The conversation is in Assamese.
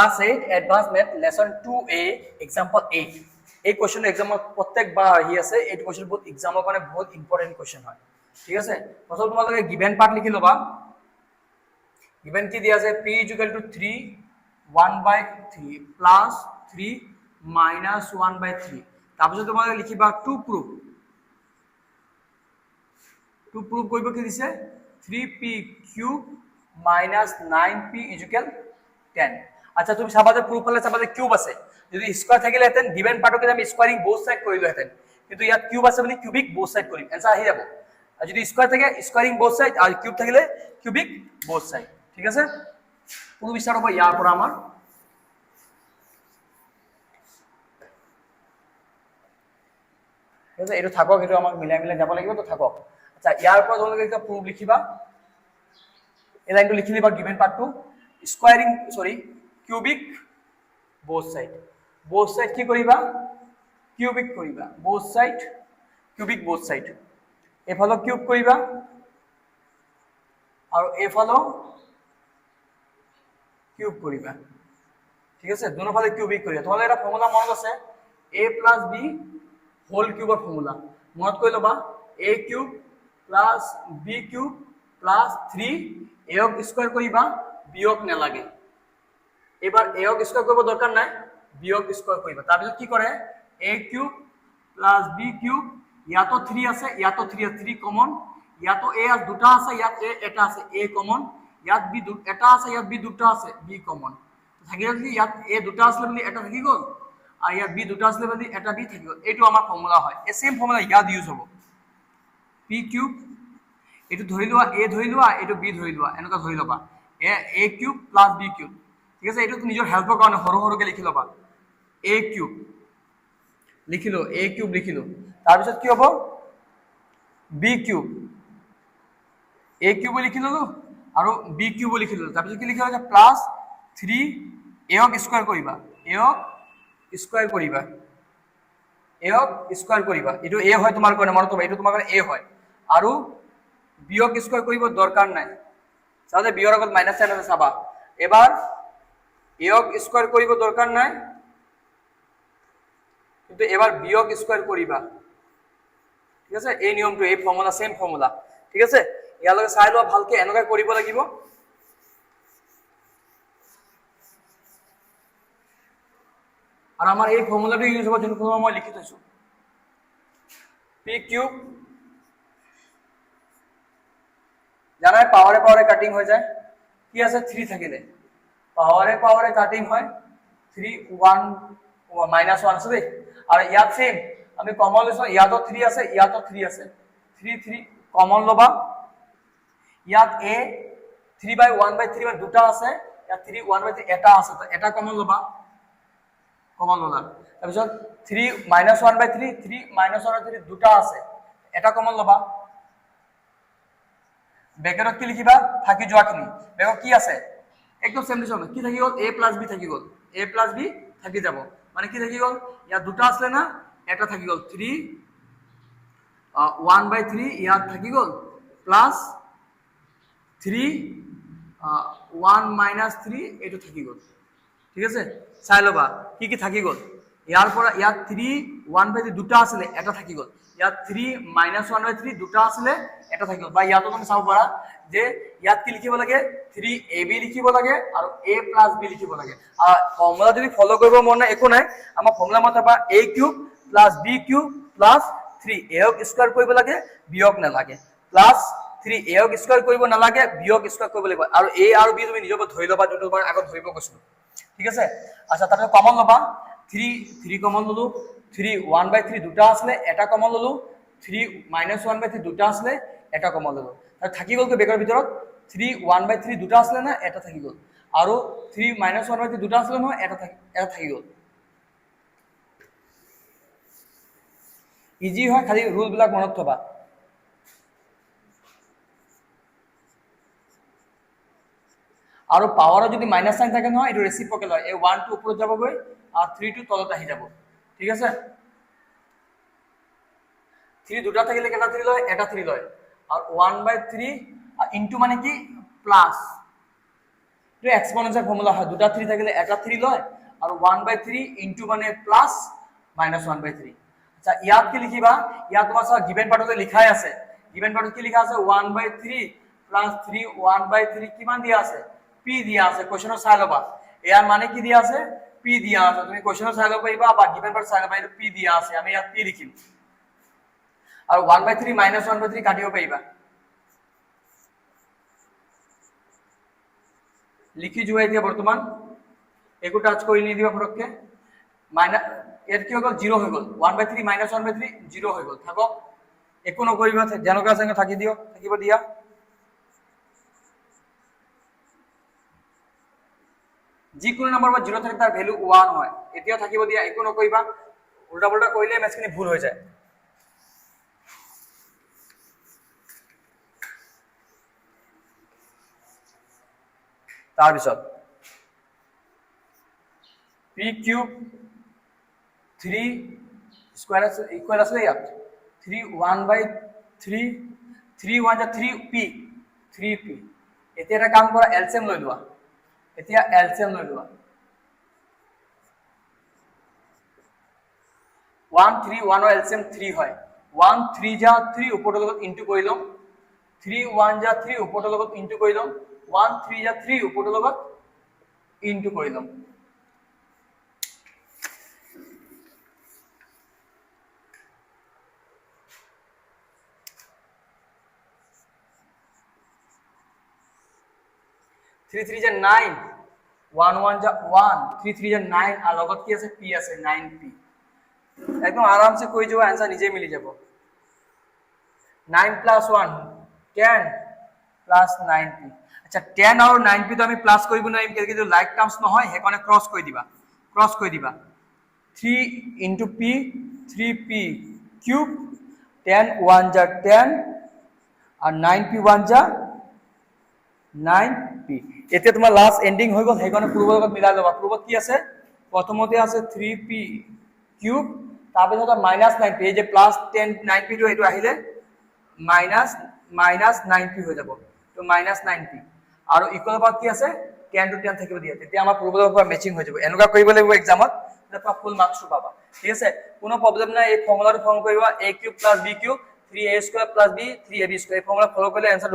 Class 8 Advanced Math Lesson 2A Example 8 এই কোশ্চেন এক্সাম প্রত্যেকবার আহি আছে এই কোশ্চেন বহুত এক্সামৰ কাৰণে বহুত ইম্পৰ্টেন্ট কোশ্চেন হয় ঠিক আছে প্ৰথম তোমালোকে গিভেন পাৰ্ট লিখি লবা গিভেন কি দিয়া আছে p = 3 1/3 প্লাস 3 মাইনাস 1/3 তাৰপিছত তোমালোকে লিখিবা টু প্ৰুভ কৰিব কি দিছে 3p³ minus 9p = 10 আচ্ছা তুমি সাবাতে প্রুফ হলে সাবাতে কিউব আছে যদি স্কয়ার থাকিলে হেতেন গিভেন পার্টকে আমি স্কয়ারিং বোথ সাইড করিলো হেতেন কিন্তু ইয়াত কিউব আছে বলি কিউবিক বোথ সাইড করিম आंसर আহি যাব আর যদি স্কয়ার থাকে স্কয়ারিং বোথ সাইড আর কিউব থাকিলে কিউবিক বোথ সাইড ঠিক আছে পুরো বিচার হবে ইয়ার পর আমার ঠিক আছে এটো থাকক এটো আমাক মিলাই যাব লাগিব তো থাকক আচ্ছা ইয়ার পর তোমালোকে একটা প্রুফ লিখিবা এই লাইনটো লিখি লিবা given part to squaring sorry cubic both side কি করিবা কিউবিক করিবা both side cubic both side এফালো কিউব করিবা আর এফালো কিউব করিবা ঠিক আছে দুনো ফালে কিউবিক করিবা তোমাদের এটা ফর্মুলা মনত আছে a + b হোল কিউবের ফর্মুলা মনত কই লবা a³ + b³ + 3 a স্কয়ার করিবা বিয়োগ না লাগে এবার a স্কয়ার করব দরকার নাই বিয়োগ স্কয়ার করিবা তারপর কি করে a³ + b³ ইয়া তো 3 আছে ইয়া তো 3 আছে 3 কমন ইয়া তো a আর দুটা আছে ইয়া a এটা আছে a কমন ইয়াত b এটা আছে ইয়াত b দুটা আছে b কমন থাকিলে কি ইয়াত a দুটা আসলে বলি এটা থাকি গল আর ইয়াত b দুটা আসলে বলি এটা b থাকি গল এটো আমার ফর্মুলা হয় এই সেম ফর্মুলা ইয়াত ইউজ হবে p³ এটো ধৰি লোৱা a ধৰি লোৱা এটো b ধৰি লোৱা এনেকা ধৰি লবা a³ + b³ ঠিক আছে এটো তুমি নিজৰ হেল্পৰ কাৰণে হৰহৰকে লিখি লবা a³ লিখিলো a³ লিখিলো তাৰ পিছত কি হ'ব b³ a³ লিখি ললো আৰু b³ লিখি ললো তাৰ পিছত কি লিখা হৈছে +3 a স্কয়াৰ কৰিবা এটো a হয় তোমাৰ কাৰণে মনত হ'ব এটো তোমাৰ কাৰণে a হয় আৰু বিয়োগ স্কয়াৰ কৰিব দৰকাৰ নাই সাথে বিয়োগৰ আগত মাইনাস সাইন আছে চাবা এবাৰ বিয়োগ স্কয়াৰ কৰিব দরকার নাই কিন্তু এবার বিয়োগ স্কয়ার করিবা ঠিক আছে এই নিয়মটো এই ফর্মুলা সেম ফর্মুলা ঠিক আছে ইয়াৰ লগে চাই লোৱা ভালকে এনেকৈ কৰিব লাগিব আর আমার এই ফর্মুলাটো ইউজ হ'ব যোনটো মই লিখি থৈছো p³ জানাই পাওয়ারে কাটিং হয়ে যায় কি আছে 3 থাকিলে পাওয়ারে কাটিং হয় 3 1 -1 আছে দেই আর ইয়াত সেম আমি কমন লৈছো ইয়াতো 3 আছে ইয়াতো 3 আছে 3 কমন লবা ইয়াত a 3/1/3 মানে দুটা আছে ইয়াত 3 1/3 এটা আছে তো এটা কমন লবা কমন ললা তাৰপিছত 3 -1/3 3 -1/3 দুটা আছে এটা কমন লবা ব্র্যাকেটত কি লিখিবা থাকি যোৱাখিনি দেখো কি আছে একদম সেম নিয়ম কি থাকি গল a + b থাকি গল a + b থাকি যাব মানে কি থাকি গল ইয়া দুটা আসলে না এটা থাকি গল 3 1/3 ইয়া থাকি গল প্লাস 3 1 - 3 এটো থাকি গল ঠিক আছে চাই লবা কি থাকি গল ইয়াৰ পৰা ইয়াত 3 1/3 দুটা আসলে এটা থাকি গল ইয়াত 3 - 1/3 দুটা আসলে এটা থাকি গল বা ইয়াতো তুমি চাব পাৰা যে ইয়াত কি লিখিব লাগে 3ab লিখিব লাগে আৰু a + b লিখিব লাগে আৰ ফৰ্মুলা যদি ফলো কৰিব মন নাই একো নাই আমাৰ ফৰ্মুলা মতে বা a³ + b³ + 3 a স্কয়াৰ কৰিব লাগে বিয়োগ না লাগে +3 a স্কয়াৰ কৰিব না লাগে বিয়োগ স্কয়াৰ কৰিব লাগিব আৰু a আৰু b তুমি নিজৰ ধৰি লবা যোনটো তোমাৰ আগত ধৰিব কৈছো ঠিক আছে আচ্ছা তারপর কমন লবা 3 কমন ললো 3 1/3 দুটা আসলে এটা কমন ললো 3 -1/3 দুটা আসলে এটা কমন ললো আর থাকি গল তো বেকার ভিতৰত 3 1/3 দুটা আসলে না এটা থাকি গল আৰু 3 -1/3 দুটা আসলে না এটা থাকি গল ইজি হয় খালি রুল বিলাক মনত থবা আৰু পাওয়ারে যদি মাইনাস সাইন থাকে নহয় এটো রেসিপ্রোকাল হয় এই 1 টু উপরে যাব গৈ আর 3 টু তলত আহি যাব ঠিক আছে 3 দুটা থাকিলে কেটা 3 লয় এটা 3 লয় আর 1/3 ইনটু মানে কি প্লাস এইটো এক্সপোনেনশিয়েল ফৰ্মুলা হয়, দুটা 3 থাকিলে এটা 3 লয় আৰু 1/3 ইনটু মানে প্লাস মাইনাস 1/3। আচ্ছা ইয়াত কি লিখিবা, ইয়াত তোমাৰ চোৱা গিভেন পাৰ্টতে লিখাই আছে, গিভেন পাৰ্টত কি লিখা আছে 1/3 প্লাস 3 1/3 কিমান দিয়া আছে p দিয়া আছে, কোৱেশ্চনত চাই লবা ইয়াৰ মানে কি দিয়া আছে p দিয়া আছে, তুমি কোৱেশ্চনত চাই লব পাৰিবা বা গিভেন পাৰ্ট চাই লবা এইটো p দিয়া আছে, আমি ইয়াত p লিখিম আৰু 1/3 মাইনাস 1/3 কাটিব পাৰিবা, লিখি যোৱা এতিয়া বৰ্তমান একো টাচ কৰি নিদিবা ফৰককে মাইনাস এর কি হল 0 হৈ গল 1/3 মাইনাস 1/3 0 হৈ গল, থাকক একো নকৰিবা যেনেকুৱা আছে থাকি দিও, থাকিব দিয়া যিকোনো নম্বৰ বা 0 থাকে তাৰ ভ্যালু 1 হয়, এতিয়াও থাকিব দিয়া একো নকৰিবা, উল্টা পুল্টা কৰিলে মেথছখিনি ভুল হৈ যায়। তাৰপিছত p কিউব 3 স্কয়ার আছে ইকুয়াল আছে ইয়াত 3 1/3 3 1 যা 3p 3p এতিয়া এটা কাম কৰা এলসিএম লৈ লোৱা, এতিয়া এলসিএম লৈ লোৱা 1 3 1 ৰ এলসিএম 3 হয়, 1 3 যা 3 ওপৰৰ লগত ইনটু কৰি লম, 3 1 যা 3 ওপৰৰ লগত ইনটু কৰি লম, 1 3 যা 3 ওপৰৰ লগত ইনটু কৰি লম। 3 3 যা 9 1 1 যা 1 3 3 যা 9 আর লগত কি আছে p আছে 9p, একদম আরাম से কই যাও आंसर নিজে মিলি যাব। 9 প্লাস 1 10 প্লাস 9p, আচ্ছা 10 আৰু 9p তো আমি প্লাস কৰিব নোৱাৰিম কিন্তু লাইক টাৰ্মস নহয় হেকনে ক্ৰস কৰি দিবা, ক্ৰস কৰি দিবা 3 into p 3p কিউব 10 1 যা 10 আর 9p 1 যা 9p, এতিয়া তোমাৰ লাস্ট এন্ডিং হৈ গল হেকনে পূৰ্বৰ লগত মিলাই লবা, পূৰ্বত কি আছে প্ৰথমতে আছে 3p কিউব তাৰপিছত মাইনাস 9p, এই যে প্লাস 10 9p তো এটো আহিলে মাইনাস 9p হৈ যাব, তো মাইনাস 9p আৰু ইকুয়াল পাওয়াৰ কি আছে 10 to 10 থাকিব দিয়া, তেতিয়া আমাৰ পূৰ্বৰ লগত ম্যাচিং হৈ যাব, এনেকুৱা কৰিব লাগিব এক্সামত তেতিয়া ফুল মাৰ্কস পাবা, ঠিক আছে কোনো প্ৰবলেম নাই। এই ফৰ্মুলাটো ফৰ্ম কৰিবা a cube plus b cube 3a square plus b 3ab square, এই ফৰ্মুলা ফলো কৰিলে आंसर